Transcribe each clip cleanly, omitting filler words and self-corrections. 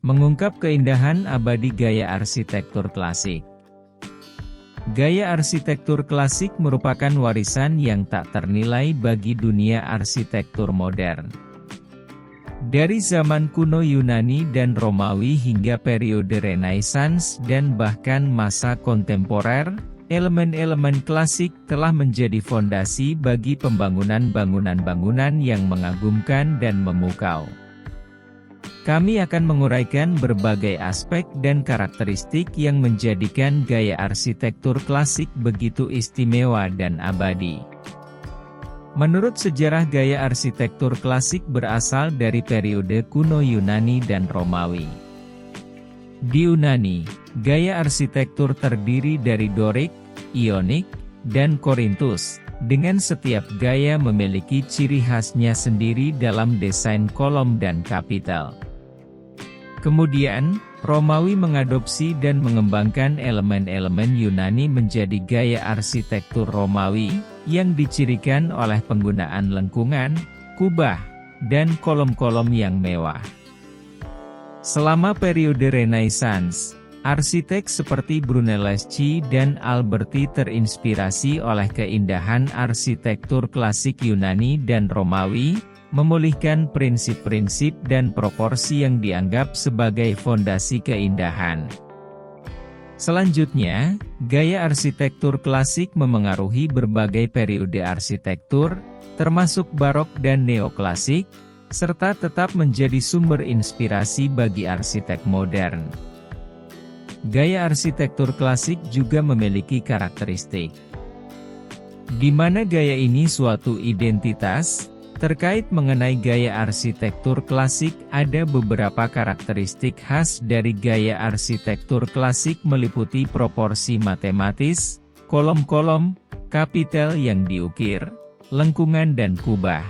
Mengungkap keindahan abadi gaya arsitektur klasik. Gaya arsitektur klasik merupakan warisan yang tak ternilai bagi dunia arsitektur modern. Dari zaman kuno Yunani dan Romawi hingga periode Renaissance dan bahkan masa kontemporer, elemen-elemen klasik telah menjadi fondasi bagi pembangunan bangunan-bangunan yang mengagumkan dan memukau. Kami akan menguraikan berbagai aspek dan karakteristik yang menjadikan gaya arsitektur klasik begitu istimewa dan abadi. Menurut sejarah, gaya arsitektur klasik berasal dari periode kuno Yunani dan Romawi. Di Yunani, gaya arsitektur terdiri dari Dorik, Ionik, dan Korintus, dengan setiap gaya memiliki ciri khasnya sendiri dalam desain kolom dan kapital. Kemudian, Romawi mengadopsi dan mengembangkan elemen-elemen Yunani menjadi gaya arsitektur Romawi, yang dicirikan oleh penggunaan lengkungan, kubah, dan kolom-kolom yang mewah. Selama periode Renaissance, arsitek seperti Brunelleschi dan Alberti terinspirasi oleh keindahan arsitektur klasik Yunani dan Romawi, memulihkan prinsip-prinsip dan proporsi yang dianggap sebagai fondasi keindahan. Selanjutnya, gaya arsitektur klasik memengaruhi berbagai periode arsitektur, termasuk barok dan neoklasik, serta tetap menjadi sumber inspirasi bagi arsitek modern. Gaya arsitektur klasik juga memiliki karakteristik, di mana gaya ini suatu identitas. Terkait mengenai gaya arsitektur klasik, ada beberapa karakteristik khas dari gaya arsitektur klasik meliputi proporsi matematis, kolom-kolom, kapitel yang diukir, lengkungan dan kubah.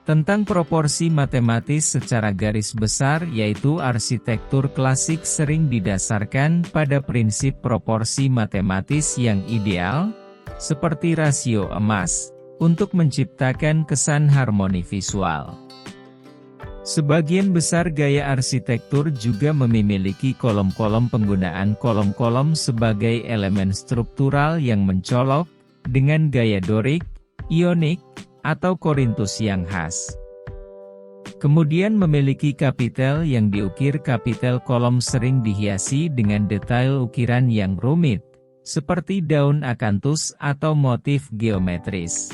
Tentang proporsi matematis secara garis besar, yaitu arsitektur klasik sering didasarkan pada prinsip proporsi matematis yang ideal, seperti rasio emas, untuk menciptakan kesan harmoni visual. Sebagian besar gaya arsitektur juga memiliki kolom-kolom. Penggunaan kolom-kolom sebagai elemen struktural yang mencolok, dengan gaya Dorik, Ionik, atau Korintus yang khas. Kemudian memiliki kapitel yang diukir. Kapitel kolom sering dihiasi dengan detail ukiran yang rumit, seperti daun akanthus atau motif geometris.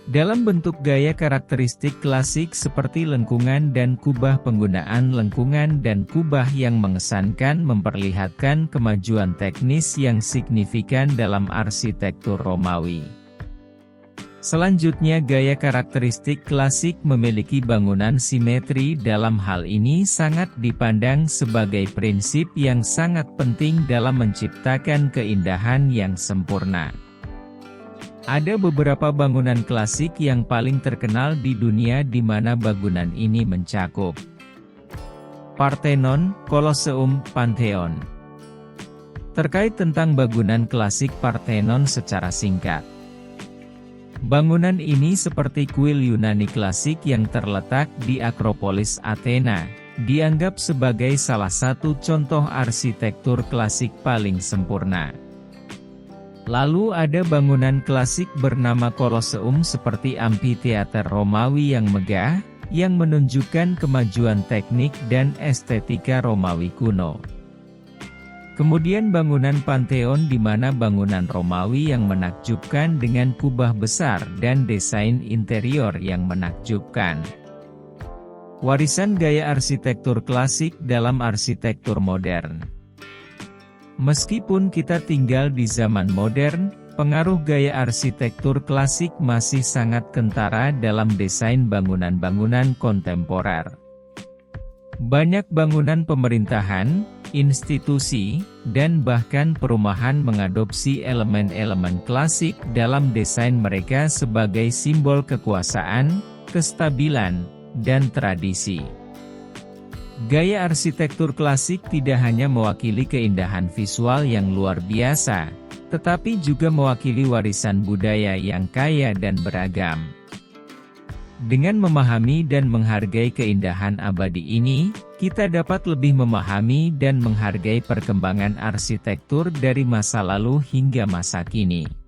Dalam bentuk gaya karakteristik klasik seperti lengkungan dan kubah, penggunaan lengkungan dan kubah yang mengesankan memperlihatkan kemajuan teknis yang signifikan dalam arsitektur Romawi. Selanjutnya, gaya karakteristik klasik memiliki bangunan simetri. Dalam hal ini sangat dipandang sebagai prinsip yang sangat penting dalam menciptakan keindahan yang sempurna. Ada beberapa bangunan klasik yang paling terkenal di dunia di mana bangunan ini mencakup Parthenon, Colosseum, Pantheon. Terkait tentang bangunan klasik Parthenon secara singkat. Bangunan ini seperti kuil Yunani klasik yang terletak di Akropolis Athena, dianggap sebagai salah satu contoh arsitektur klasik paling sempurna. Lalu ada bangunan klasik bernama Colosseum seperti amfiteater Romawi yang megah, yang menunjukkan kemajuan teknik dan estetika Romawi kuno. Kemudian bangunan Pantheon, di mana bangunan Romawi yang menakjubkan dengan kubah besar dan desain interior yang menakjubkan. Warisan gaya arsitektur klasik dalam arsitektur modern. Meskipun kita tinggal di zaman modern, pengaruh gaya arsitektur klasik masih sangat kentara dalam desain bangunan-bangunan kontemporer. Banyak bangunan pemerintahan, institusi, dan bahkan perumahan mengadopsi elemen-elemen klasik dalam desain mereka sebagai simbol kekuasaan, kestabilan, dan tradisi. Gaya arsitektur klasik tidak hanya mewakili keindahan visual yang luar biasa, tetapi juga mewakili warisan budaya yang kaya dan beragam. Dengan memahami dan menghargai keindahan abadi ini, kita dapat lebih memahami dan menghargai perkembangan arsitektur dari masa lalu hingga masa kini.